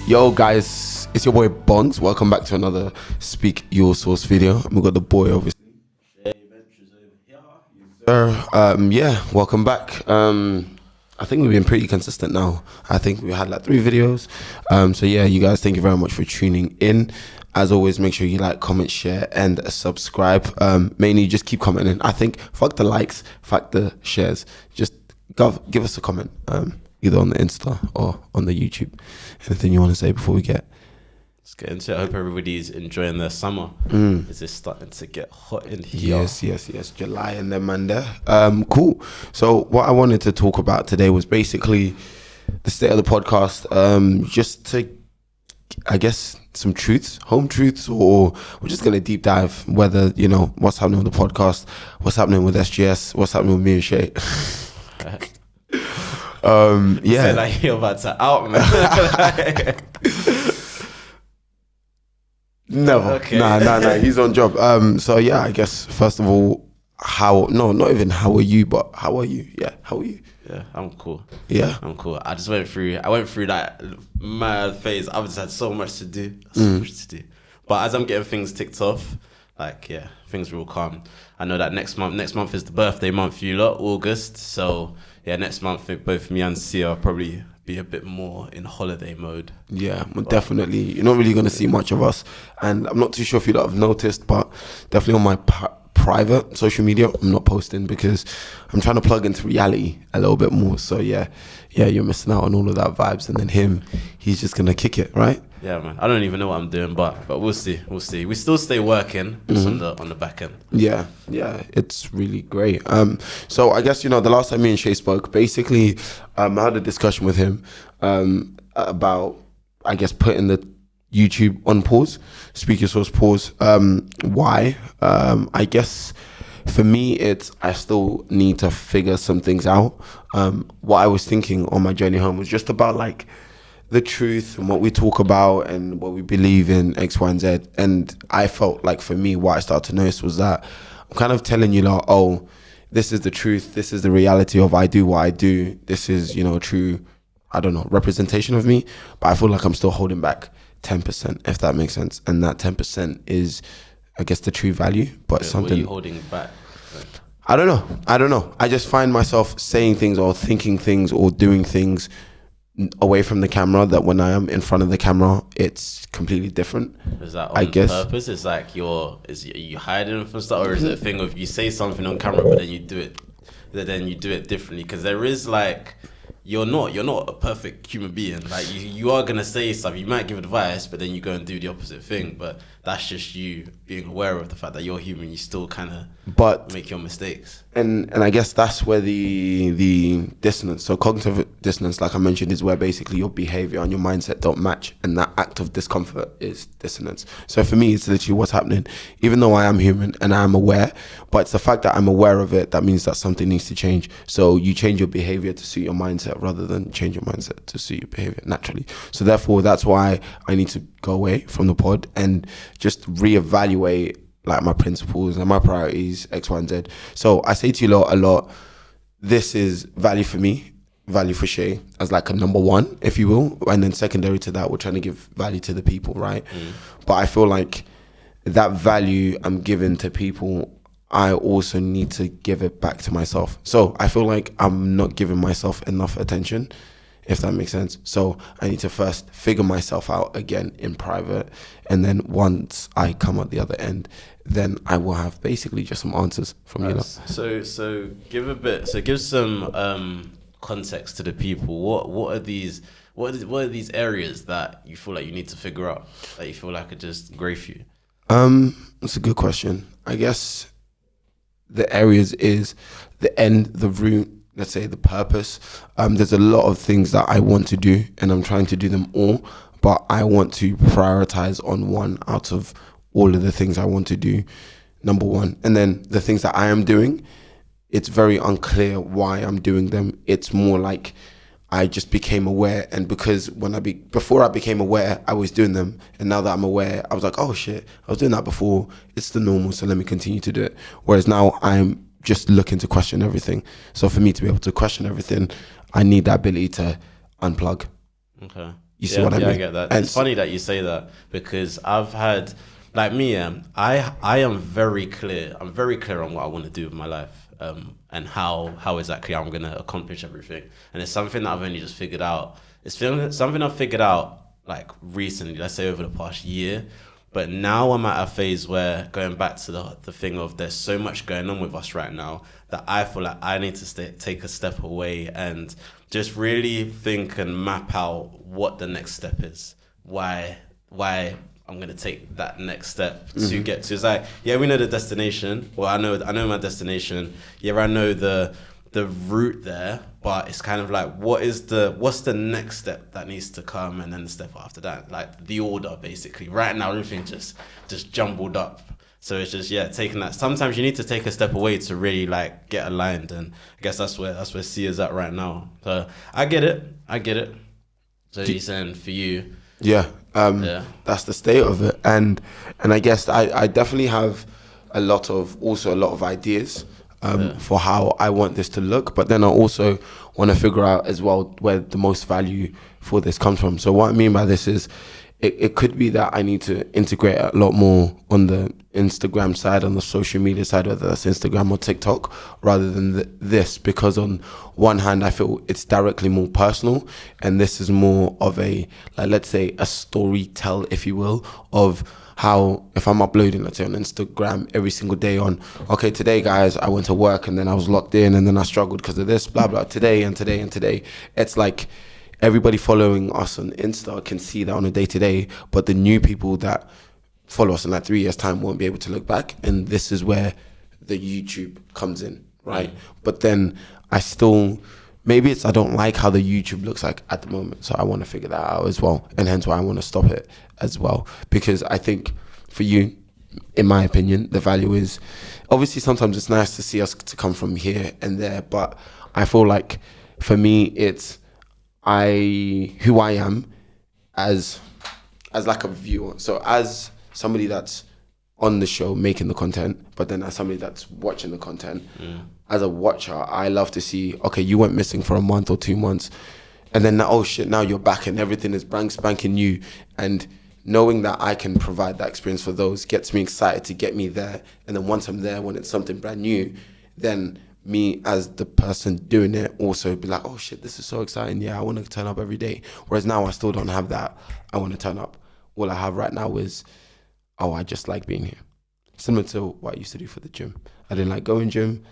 Yo guys, it's your boy Bongs. Welcome back to another Speak Your Sauce video. We got the boy obviously. Yeah, welcome back. I think we've been pretty consistent now. I think we had like 3 videos. So yeah, you guys, thank you very much for tuning in. As always, make sure you like, comment, share, and subscribe. Mainly just keep commenting. I think fuck the likes, fuck the shares. Just give us a comment. Either on the Insta or on the YouTube. Anything you want to say before we get? Let's get into it. I hope everybody's enjoying their summer. Is it starting to get hot in here? Yes. July and then man there. Cool. So what I wanted to talk about today was basically the state of the podcast. Just to, I guess, some truths, home truths, or we're just going to deep dive whether, you know, what's happening with the podcast, what's happening with SGS, what's happening with me and Shay. Yeah. So like you're about to out, man. No, okay. Nah. He's on job. So yeah, I guess first of all, not even how are you, but how are you? Yeah, how are you? Yeah, I'm cool. Yeah, I'm cool. I went through that mad phase. I've just had so much to do. But as I'm getting things ticked off, like yeah, things are all calm. I know that next month is the birthday month for you lot, August. So yeah, next month both me and Sia probably be a bit more in holiday mode. Yeah, well, definitely. You're not really going to see much of us. And I'm not too sure if you lot have noticed, but definitely on my private social media, I'm not posting because I'm trying to plug into reality a little bit more. So yeah, you're missing out on all of that vibes. And then he's just going to kick it, right? Yeah, man. I don't even know what I'm doing, but we'll see. We still stay working just on the back end. Yeah, it's really great. So I guess, you know, the last time me and Shay spoke, basically, I had a discussion with him about, I guess, putting the YouTube on pause, Speakyoursauce pause. Why? I guess for me, I still need to figure some things out. What I was thinking on my journey home was just about like the truth and what we talk about and what we believe in X, Y, and Z. And I felt like for me, what I started to notice was that I'm kind of telling you like, oh, this is the truth. This is the reality of I do what I do. This is, you know, true, I don't know, representation of me. But I feel like I'm still holding back 10%, if that makes sense. And that 10% is, I guess, the true value. But yeah, something. What are you holding back? I don't know. I just find myself saying things or thinking things or doing things away from the camera that when I am in front of the camera, it's completely different. Is that on purpose? It's like are you hiding from stuff, or is it a thing of you say something on camera but then you do it differently? Because there is like you're not a perfect human being. Like you are gonna say stuff, you might give advice, but then you go and do the opposite thing. But that's just you being aware of the fact that you're human. You still kind of make your mistakes. And I guess that's where the dissonance, so cognitive dissonance, like I mentioned, is where basically your behavior and your mindset don't match, and that act of discomfort is dissonance. So for me, it's literally what's happening. Even though I am human and I am aware, but it's the fact that I'm aware of it that means that something needs to change. So you change your behavior to suit your mindset rather than change your mindset to suit your behavior naturally. So therefore, that's why I need to go away from the pod and just reevaluate like my principles and my priorities, X, Y, and Z. So I say to you a lot, this is value for me, value for Shay as like a number one, if you will. And then secondary to that, we're trying to give value to the people, right? But I feel like that value I'm giving to people, I also need to give it back to myself. So I feel like I'm not giving myself enough attention, if that makes sense. So I need to first figure myself out again in private. And then once I come at the other end, then I will have basically just some answers from you. So give some context to the people. What are these areas that you feel like you need to figure out, that you feel like are just great for you? That's a good question. I guess the areas is the end, the root, let's say the purpose. There's a lot of things that I want to do and I'm trying to do them all, but I want to prioritize on one out of all of the things I want to do, number one. And then the things that I am doing, it's very unclear why I'm doing them. It's more like I just became aware, and because before I became aware, I was doing them, and now that I'm aware, I was like, oh shit, I was doing that before. It's the normal, so let me continue to do it. Whereas now I'm just looking to question everything. So for me to be able to question everything, I need that ability to unplug. Okay. You see what I mean? I get that. And It's funny that you say that, because I've had, like me, I am very clear. I'm very clear on what I want to do with my life, and how exactly I'm gonna accomplish everything. And it's something that I've only just figured out. Something I've figured out like recently, let's say over the past year. But now I'm at a phase where, going back to the thing of, there's so much going on with us right now that I feel like I need to take a step away and just really think and map out what the next step is. Why I'm gonna take that next step to get to. It's like, yeah, we know the destination. Well, I know my destination. Yeah, I know the route there, but it's kind of like, what's the next step that needs to come, and then the step after that, like the order basically. Right now everything just jumbled up, so it's just taking that. Sometimes you need to take a step away to really like get aligned, and I guess that's where C is at right now. So I get it. So you're saying for you, that's the state of it, and I guess I definitely have a lot of ideas for how I want this to look, but then I also want to figure out as well where the most value for this comes from. So what I mean by this is, it could be that I need to integrate a lot more on the Instagram side, on the social media side, whether that's Instagram or TikTok, rather than this, because on one hand I feel it's directly more personal, and this is more of a, like, let's say a story tell, if you will, of how, if I'm uploading, let's say on Instagram every single day on, okay, today guys, I went to work and then I was locked in and then I struggled because of this, blah, blah, today and today and today. It's like everybody following us on Insta can see that on a day-to-day, but the new people that follow us in like 3 years time won't be able to look back. And this is where the YouTube comes in, right? But then I still, maybe it's I don't like how the YouTube looks like at the moment, so I want to figure that out as well, and hence why I want to stop it as well. Because I think for you, in my opinion, the value is, obviously sometimes it's nice to see us to come from here and there, but I feel like for me it's who I am as like a viewer. So as somebody that's on the show making the content, but then as somebody that's watching the content, as a watcher, I love to see, okay, you went missing for a month or 2 months, and then oh shit, now you're back and everything is brand spanking new. And knowing that I can provide that experience for those gets me excited to get me there. And then once I'm there, when it's something brand new, then me as the person doing it also be like, oh shit, this is so exciting. Yeah, I want to turn up every day. Whereas now I still don't have that. I want to turn up. All I have right now is, oh, I just like being here. Similar to what I used to do for the gym. I didn't like going gym.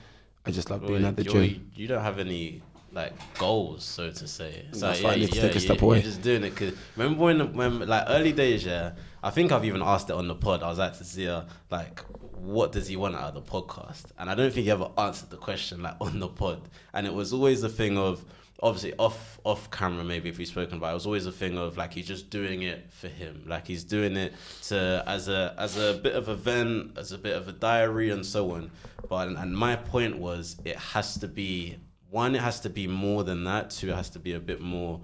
I just love being at the gym. You don't have any like goals, so to say. So that's why I need to take a step away. You're just doing it because remember when like early days, I think I've even asked it on the pod. I was like to Zia, like, what does he want out of the podcast? And I don't think he ever answered the question like on the pod. And it was always a thing of, obviously off camera, maybe if we've spoken about it, was always a thing of like, he's just doing it for him. Like he's doing it as a bit of a vent, as a bit of a diary and so on. But and my point was, it has to be, one, it has to be more than that. Two, it has to be a bit more,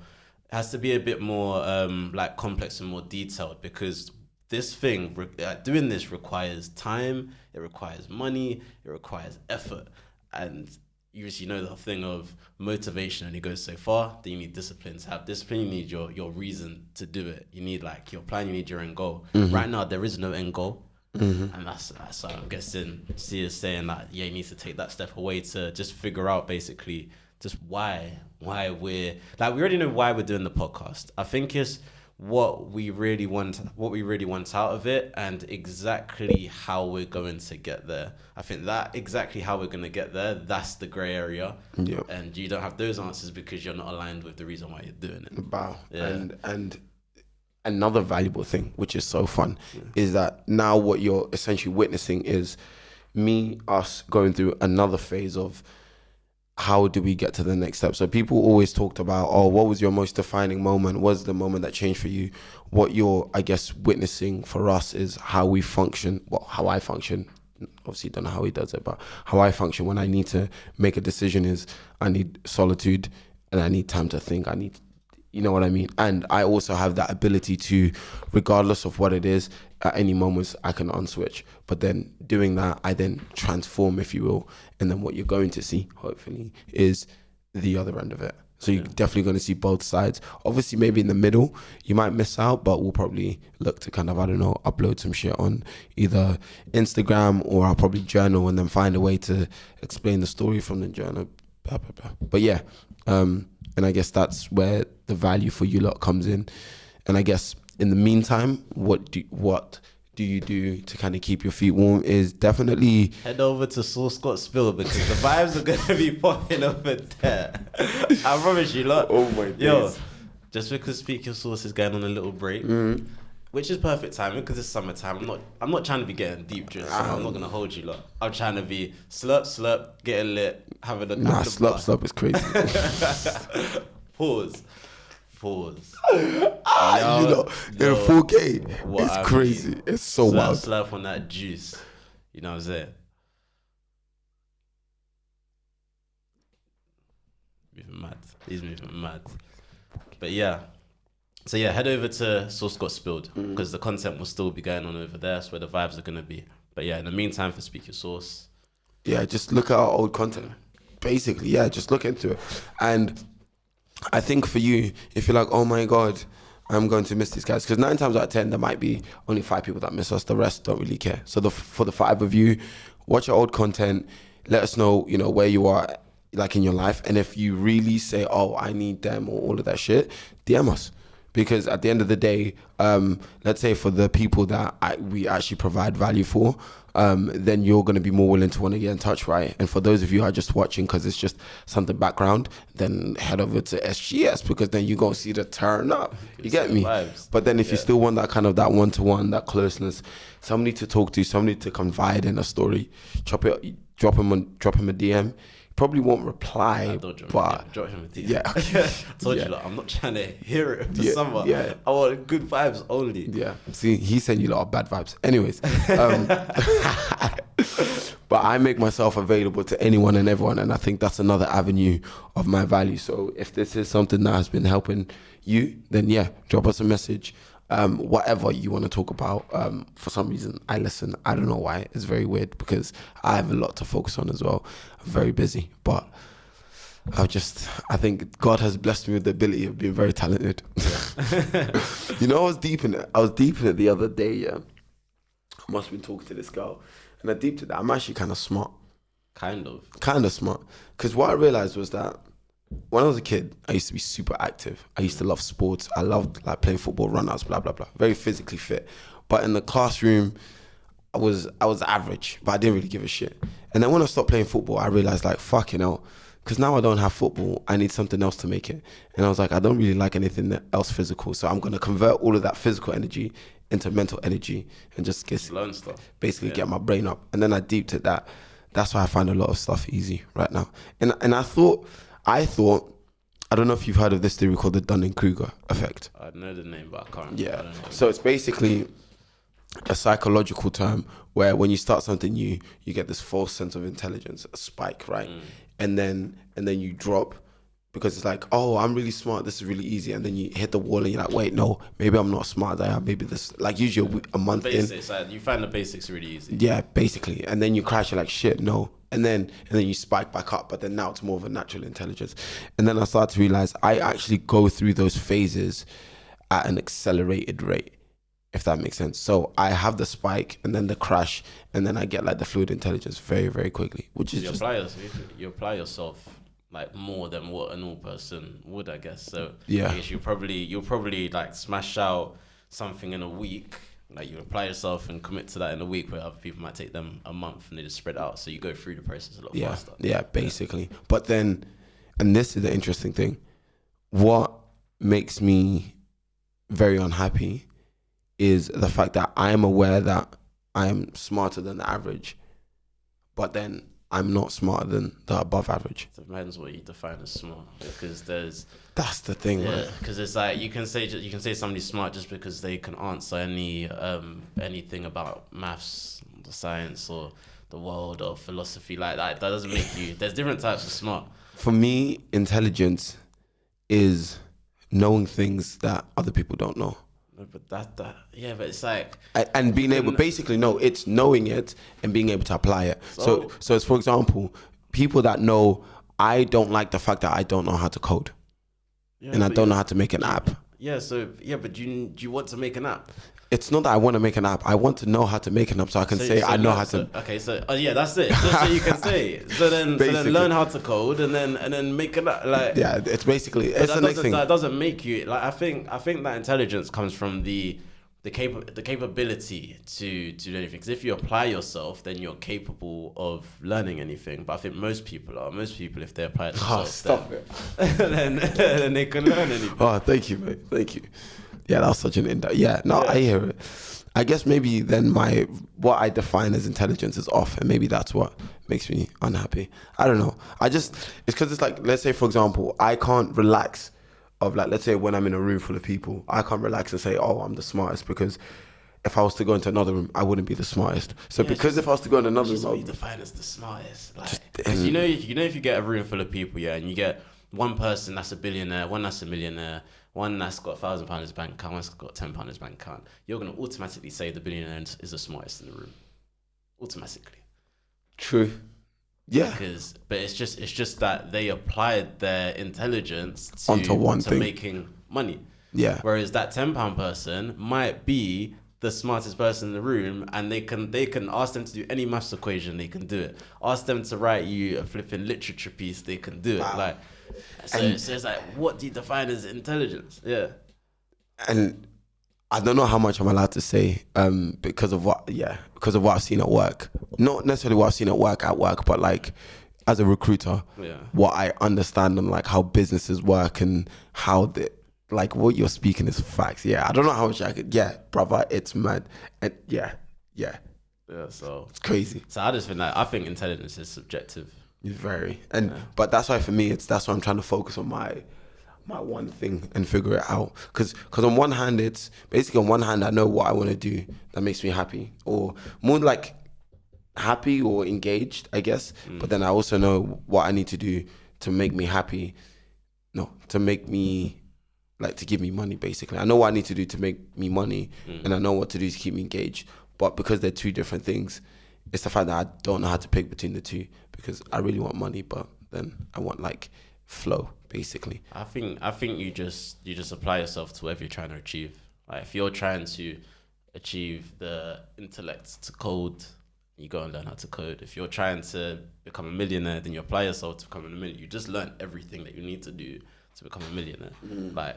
like complex and more detailed, because this thing, doing this requires time, it requires money, it requires effort. And you know the thing of motivation only goes so far. Then you need discipline. To have discipline, you need your reason to do it. You need like your plan, you need your end goal. Right now, there is no end goal. And that's what I'm guessing C is saying that, you need to take that step away to just figure out basically just why we're, like, we already know why we're doing the podcast. I think it's what we really want out of it, and exactly how we're going to get there. I think that exactly how we're going to get there, that's the gray area. Yep. And you don't have those answers because you're not aligned with the reason why you're doing it. Wow. Yeah. And another valuable thing, which is so fun, is that now what you're essentially witnessing is us going through another phase of how do we get to the next step. So people always talked about, oh, what was your most defining moment? What was the moment that changed for you? What you're, I guess, witnessing for us is how we function, how I function. Obviously don't know how he does it, but how I function when I need to make a decision is I need solitude and I need time to think. You know what I mean? And I also have that ability to, regardless of what it is, at any moments I can unswitch. But then doing that, I then transform, if you will. And then what you're going to see, hopefully, is the other end of it. So you're definitely going to see both sides. Obviously, maybe in the middle, you might miss out, but we'll probably look to kind of, I don't know, upload some shit on either Instagram, or I'll probably journal and then find a way to explain the story from the journal. Blah, blah, blah. But yeah, and I guess that's where the value for you lot comes in. And I guess in the meantime, what do you do to kind of keep your feet warm is definitely head over to Sauce Got Spilled, because the vibes are going to be popping over there. I promise you, lot. Oh my days. Yo, just because Speak Your Sauce is going on a little break, which is perfect timing because it's summertime. I'm not trying to be getting deep drinks. So I'm not going to hold you, lot. I'm trying to be slurp, getting lit, having a slurp is crazy. Pause. You know, in 4K, it's crazy. It's so wild. Slap on that juice. You know what I'm saying? Moving mad. He's moving mad. But yeah. So yeah, head over to Sauce Got Spilled, because the content will still be going on over there. That's where the vibes are going to be. But yeah, in the meantime, for Speak Your Sauce. Yeah, just look at our old content. Basically, yeah, just look into it. And I think for you, if you're like, oh my God, I'm going to miss these guys, because 9 times out of 10, there might be only 5 people that miss us. The rest don't really care. So for the 5 of you, watch your old content. Let us know, where you are, like in your life. And if you really say, oh, I need them or all of that shit, DM us. Because at the end of the day, let's say for the people that we actually provide value for, then you're going to be more willing to want to get in touch, right? And for those of you who are just watching because it's just something background, then head over to SGS, because then you're going to see the turn up. You get me? Vibes. But then if you still want that kind of that one-to-one, that closeness, somebody to talk to, somebody to confide in a story, drop him a DM. Probably won't reply, but drop him a DM. Yeah, I told you, I'm not trying to hear it to someone. Yeah. I want good vibes only. Yeah. See, he sent you a lot of bad vibes. Anyways, but I make myself available to anyone and everyone, and I think that's another avenue of my value. So if this is something that has been helping you, then yeah, drop us a message. Whatever you want to talk about. For some reason, I listen. I don't know why. It's very weird because I have a lot to focus on as well. I'm very busy, but I think God has blessed me with the ability of being very talented. I was deep in it. The other day, yeah. I must have been talking to this girl, and I deeped it. I'm actually kind of smart. Kind of smart. Because what I realized was that when I was a kid, I used to be super active. I used to love sports. I loved like playing football, run-outs, blah, blah, blah. Very physically fit. But in the classroom, I was average, but I didn't really give a shit. And then when I stopped playing football, I realized like, fucking hell, because now I don't have football, I need something else to make it. And I was like, I don't really like anything else physical. So I'm going to convert all of that physical energy into mental energy and just learn stuff. Basically get my brain up. And then I deeped it that that's why I find a lot of stuff easy right now. And I thought, I don't know if you've heard of this theory called the Dunning-Kruger effect. I know the name, but I can't. Yeah. So it's basically a psychological term where when you start something new, you get this false sense of intelligence, a spike, right? And then you drop because it's like, oh, I'm really smart. This is really easy. And then you hit the wall and you're like, wait, no, maybe I'm not smart. I am. Maybe this, like usually a month basics, in. You find the basics really easy. Yeah, basically. And then you crash. You're like, shit, no. And then you spike back up, but then now it's more of a natural intelligence. And then I started to realize I actually go through those phases at an accelerated rate, if that makes sense. So I have the spike and then the crash, and then I get like the fluid intelligence very, very quickly, which is you apply yourself like more than what a normal person would, I guess. So yeah, I guess you'll probably like smash out something in a week. Like you apply yourself and commit to that in a week, where other people might take them a month and they just spread out. So you go through the process a lot faster. Yeah, basically. But then, and this is the interesting thing, what makes me very unhappy is the fact that I am aware that I am smarter than the average, but then I'm not smarter than the above average. It depends what you define as smart, because that's the thing, yeah, right? Because it's like you can say somebody's smart just because they can answer anything about maths, the science, or the world, or philosophy. Like that doesn't make you. There's different types of smart. For me, intelligence is knowing things that other people don't know. But but it's like and being able, basically, no, it's knowing it and being able to apply it. So it's, for example, people that know, I don't like the fact that I don't know how to code. and I don't know how to make an app. Yeah, but do you want to make an app? It's not that I want to make an app. I want to know how to make an app so I can say I know how to. Okay, so yeah, that's it. So you can say. So then learn how to code and then make an app. Like, yeah, it's basically it's the next thing. That doesn't make you like. I think that intelligence comes from the capability to do anything. Because if you apply yourself, then you're capable of learning anything. But I think most people, if they apply themselves, then they can learn anything. Oh, thank you, mate. Thank you. Yeah, that was such an in-depth. Yeah, no, I hear it. I guess maybe then what I define as intelligence is off, and maybe that's what makes me unhappy. I don't know. It's because it's like, let's say for example, I can't relax. Of like, let's say when I'm in a room full of people, I can't relax and say, oh, I'm the smartest, because if I was to go into another room, I wouldn't be the smartest. So yeah, because if I was to go in another room, what you define as the smartest. Like, if you get a room full of people, yeah, and you get one person that's a billionaire, one that's a millionaire, one that's got £1,000 in his bank account, one's got £10 in his bank account, you're gonna automatically say the billionaire is the smartest in the room, automatically. True. Yeah, but it's just that they applied their intelligence to making money. Yeah. Whereas that £10 person might be the smartest person in the room, and they can ask them to do any maths equation, they can do it. Ask them to write you a flipping literature piece, they can do it. Wow. Like, so it's like, what do you define as intelligence? Yeah. And I don't know how much I'm allowed to say because of what I've seen at work. Not necessarily what I've seen at work, but like as a recruiter, what I understand on like how businesses work and how like what you're speaking is facts. Yeah, I don't know how much I could. Yeah, brother, it's mad. And yeah. So it's crazy. So I just think I think intelligence is subjective. It's very, but that's why for me that's why I'm trying to focus on my one thing and figure it out, because on one hand it's basically, on one hand I know what I want to do that makes me happy, or more like happy or engaged, I guess. But then I also know what I need to do to make me happy, to make me like, to give me money. Basically I know what I need to do to make me money, and I know what to do to keep me engaged. But because they're two different things, it's the fact that I don't know how to pick between the two, because I really want money, but then I want like flow, basically. I think you just apply yourself to whatever you're trying to achieve. Like, if you're trying to achieve the intellect to code, you go and learn how to code. If you're trying to become a millionaire, then you apply yourself to become a millionaire. You just learn everything that you need to do to become a millionaire. Like,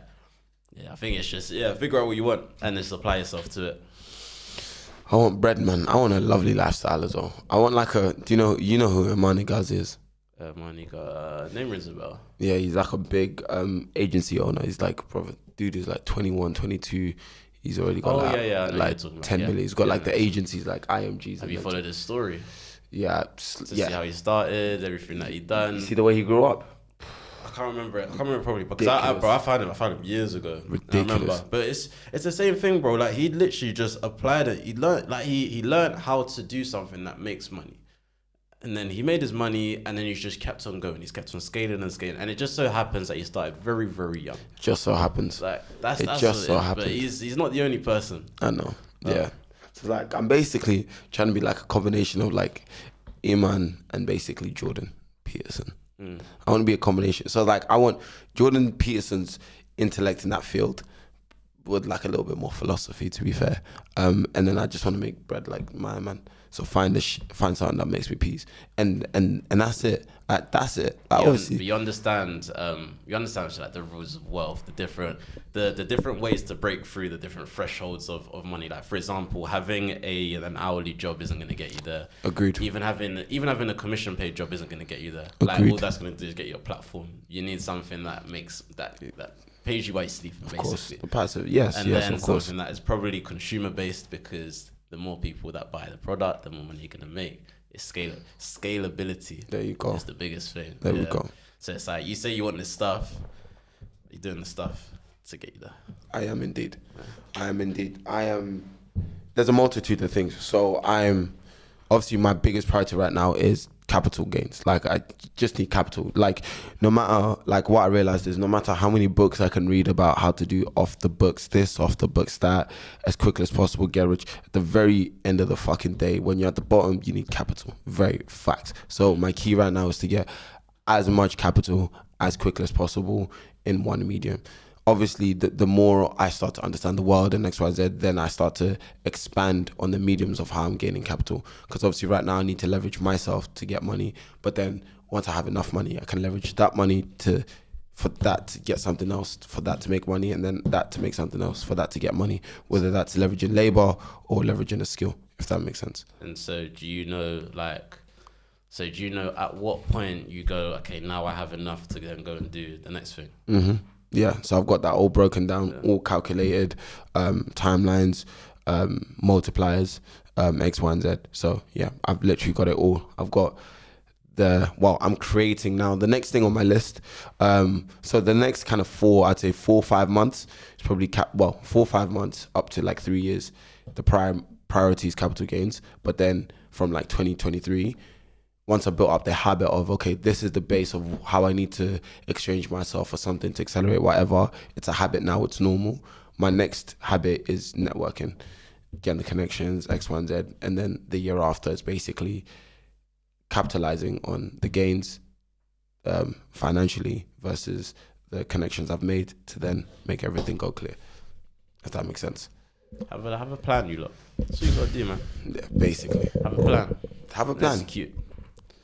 yeah, I think it's just, figure out what you want and just apply yourself to it. I want bread, man. I want a lovely lifestyle as well. I want like do you know who Imani Gaz is? Imani Gaz, name rings a bell. Yeah, he's like a big agency owner. He's like, brother, dude is like 21, 22. He's already got like 10 million. He's got like the agencies like IMGs. Have you followed his story? Yeah. See how he started, everything that he done. You see the way he grew up? I can't remember it. I can't remember probably because I found him years ago. Ridiculous. I remember, but it's the same thing, bro. Like, he literally just applied it. He learned, like, he learned how to do something that makes money, and then he made his money, and then he's just kept on going. He's kept on scaling, and it just so happens that he started very, very young. Just so happens. Like, that's just so happens. But he's not the only person. I know. Yeah. So like, I'm basically trying to be like a combination of like Iman and basically Jordan Peterson. I want to be a combination. So like, I want Jordan Peterson's intellect in that field with like a little bit more philosophy, to be fair. And then I just want to make bread like my man. So find something that makes me peace, and that's it. That's it. Like, obviously, you understand like the rules of wealth, the different ways to break through the different thresholds of money. Like, for example, having an hourly job isn't going to get you there. Agreed. Even having a commission paid job isn't going to get you there. Agreed. Like, all that's going to do is get you a platform. You need something that makes that pays you while you sleep, basically. Of course, the passive. Yes, and yes, then of course. Something that is probably consumer based, because the more people that buy the product, the more money you're gonna make. It's scalability. There you go. It's the biggest thing. There we go. So it's like, you say you want this stuff, you're doing the stuff to get you there. I am indeed. There's a multitude of things. So I'm obviously, my biggest priority right now is capital gains. Like, I just need capital. Like, no matter, like, what I realized is no matter how many books I can read about how to do off the books this, off the books that, as quickly as possible, get rich, at the very end of the fucking day, when you're at the bottom, you need capital. Very facts. So my key right now is to get as much capital as quickly as possible in one medium. Obviously, the more I start to understand the world and XYZ, then I start to expand on the mediums of how I'm gaining capital. Because obviously right now I need to leverage myself to get money. But then once I have enough money, I can leverage that money for that to get something else, for that to make money, and then that to make something else, for that to get money, whether that's leveraging labor or leveraging a skill, if that makes sense. And so do you know at what point you go, okay, now I have enough to then go and do the next thing? Mm-hmm. Yeah, so I've got that all broken down, all calculated, timelines, multipliers, X, Y, and Z. So yeah, I've literally got it all. I've got I'm creating now the next thing on my list. So the next kind of 4 or 5 months is probably 4 or 5 months up to like 3 years. The priority is capital gains, but then from like 2023, once I built up the habit of, okay, this is the base of how I need to exchange myself for something to accelerate whatever. It's a habit now, it's normal. My next habit is networking, getting the connections, X, Y, and Z. And then the year after is basically capitalizing on the gains financially versus the connections I've made to then make everything go clear. If that makes sense. Have a plan, you lot. That's what you gotta do, man. Yeah, basically. Have a plan. Have a plan. Execute.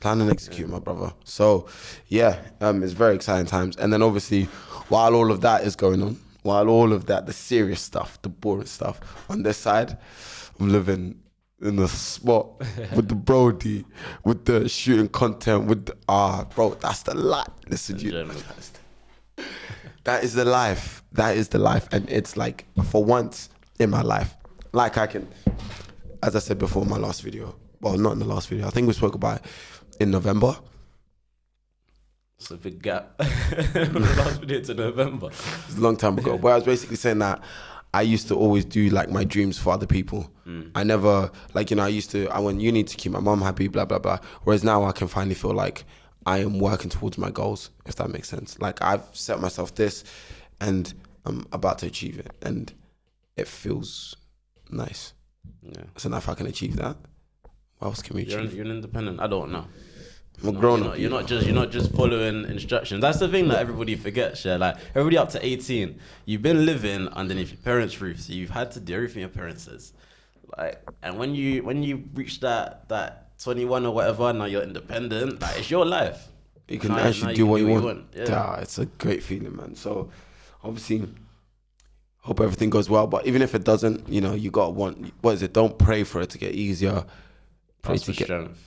Plan and execute, my brother. So, yeah, it's very exciting times. And then obviously, while all of that is going on, while all of that, the serious stuff, the boring stuff, on this side, I'm living in the spot with the Brody, with the shooting content, with the, bro, that's the life. Listen, that is the life. That is the life. And it's like, for once in my life, like I can, as I said before in my last video, well, not in the last video, I think we spoke about it in November. It's a big gap. From the last video to November. It's a long time ago. But I was basically saying that I used to always do like my dreams for other people. I never, like, you know, I went uni to keep my mom happy, blah, blah, blah. Whereas now I can finally feel like I am working towards my goals, if that makes sense. Like, I've set myself this and I'm about to achieve it. And it feels nice. Yeah. So now if I can achieve that, what else can we achieve? You're an independent. I don't know. I'm a grown up. You're not just following instructions. That's the thing that everybody forgets. Yeah, like everybody up to 18, you've been living underneath your parents' roof, so you've had to do everything your parents says. Like, and when you reach that 21 or whatever, now you're independent. Like, it's your life. You can actually do what you want. Yeah, it's a great feeling, man. So obviously, hope everything goes well. But even if it doesn't, you know, you got what is it? Don't pray for it to get easier. Pray to get strength.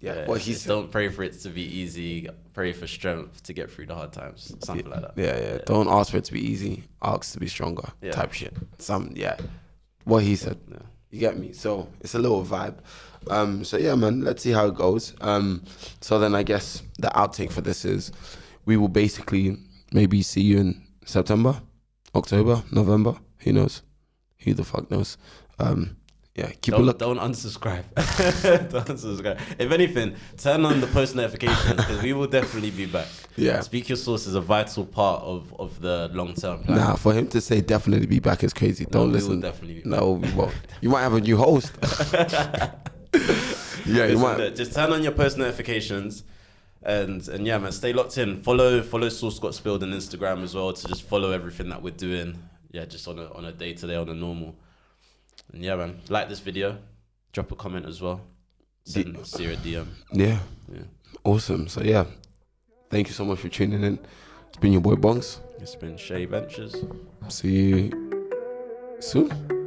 Yeah, well, he said, don't pray for it to be easy. Pray for strength to get through the hard times. Something like that. Yeah. Don't ask for it to be easy. Ask to be stronger. Type shit. What he said. Yeah. You get me? So it's a little vibe. So yeah, man. Let's see how it goes. So then I guess the outtake for this is we will basically maybe see you in September, October, November. Who knows? Who the fuck knows? Yeah, don't unsubscribe. Don't unsubscribe. If anything, turn on the post notifications because we will definitely be back. Yeah, Speak Your Sauce is a vital part of the long term plan. Nah, for him to say definitely be back is crazy. Don't listen. We will definitely be back. No, we won't. You might have a new host. Yeah, you might. Just turn on your post notifications. And yeah, man, stay locked in. Follow Sauce Got Spilled on Instagram as well to just follow everything that we're doing. Yeah, just on a day to day, on a normal. And yeah, man, like this video, drop a comment as well, send Sierra a DM. Yeah, awesome. So yeah, thank you so much for tuning in. It's been your boy Bongs. It's been Shay Ventures. See you soon.